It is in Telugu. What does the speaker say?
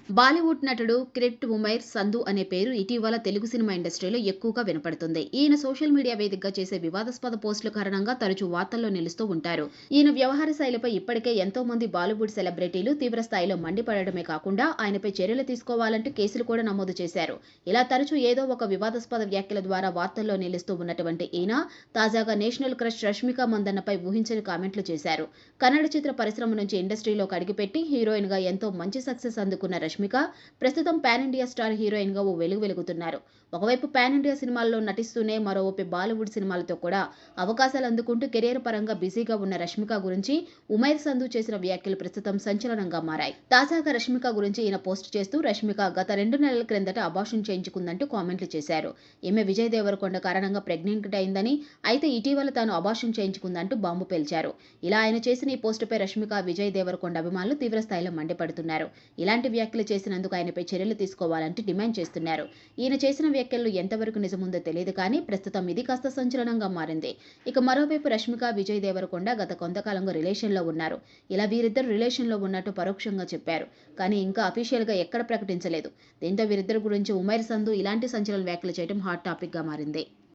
బాలీవుడ్ నటుడు కిరెట్ ఉమైర్ సంధు అనే పేరు ఇటీవల తెలుగు సినిమా ఇండస్ట్రీలో ఎక్కువగా వినపడుతుంది. ఈయన సోషల్ మీడియా వేదికగా చేసే వివాదాస్పద పోస్టుల కారణంగా తరచూ వార్తల్లో నిలుస్తూ ఉంటారు. ఈయన వ్యవహార శైలిపై ఇప్పటికే ఎంతో మంది బాలీవుడ్ సెలబ్రిటీలు తీవ్ర స్థాయిలో మండిపడడమే కాకుండా ఆయనపై చర్యలు తీసుకోవాలంటూ కేసులు కూడా నమోదు చేశారు. ఇలా తరచూ ఏదో ఒక వివాదాస్పద వ్యాఖ్యల ద్వారా వార్తల్లో నిలుస్తూ ఉన్నటువంటి ఈయన తాజాగా నేషనల్ క్రష్ రష్మిక మందన్నపై ఊహించని కామెంట్లు చేశారు. కన్నడ చిత్ర పరిశ్రమ నుంచి ఇండస్ట్రీలోకి అడుగుపెట్టి హీరోయిన్ గా ఎంతో మంచి సక్సెస్ అందుకున్న రష్మిక ప్రస్తుతం పాన్ ఇండియా స్టార్ హీరోయిన్ గా ఓ వెలుగు వెలుగుతున్నారు. ఒకవైపు పాన్ ఇండియా సినిమాల్లో నటిస్తూనే మరోవైపు బాలీవుడ్ సినిమాలతో కూడా అవకాశాలు అందుకుంటూ కెరీర్ పరంగా బిజీగా ఉన్న రష్మిక గురించి ఉమైర్ సంధు చేసిన వ్యాఖ్యలు ప్రస్తుతం సంచలనంగా మారాయి. తాజాగా రష్మిక గురించి ఈయన పోస్ట్ చేస్తూ రష్మిక గత 2 నెలల క్రిందట అబార్షన్ చేయించుకుందంటూ కామెంట్లు చేశారు. ఈమె విజయ్ దేవరకొండ కారణంగా ప్రెగ్నెంట్ అయిందని, అయితే ఇటీవల తాను అబార్షన్ చేయించుకుందంటూ బాంబు పేల్చారు. ఇలా ఆయన చేసిన ఈ పోస్టుపై రష్మిక, విజయ్ దేవరకొండ అభిమానులు తీవ్ర స్థాయిలో మండిపడుతున్నారు. ఇలాంటి వ్యాఖ్యలు చేసినందుకు ఆయనపై చర్యలు తీసుకోవాలంటూ డిమాండ్ చేస్తున్నారు. ఈయన చేసిన వ్యాఖ్యలు ఎంతవరకు నిజముందో తెలియదు కానీ ప్రస్తుతం ఇది కాస్త సంచలనంగా మారింది. ఇక మరోవైపు రష్మిక, విజయ్ దేవరకొండ గత కొంతకాలంగా రిలేషన్లో ఉన్నారు. ఇలా వీరిద్దరు రిలేషన్లో ఉన్నట్టు పరోక్షంగా చెప్పారు. కానీ ఇంకా అఫీషియల్గా ఎక్కడ ప్రకటించలేదు. దీంతో వీరిద్దరి గురించి ఉమైర్ సంధు ఇలాంటి సంచలన వ్యాఖ్యలు చేయడం హాట్ టాపిక్గా మారింది.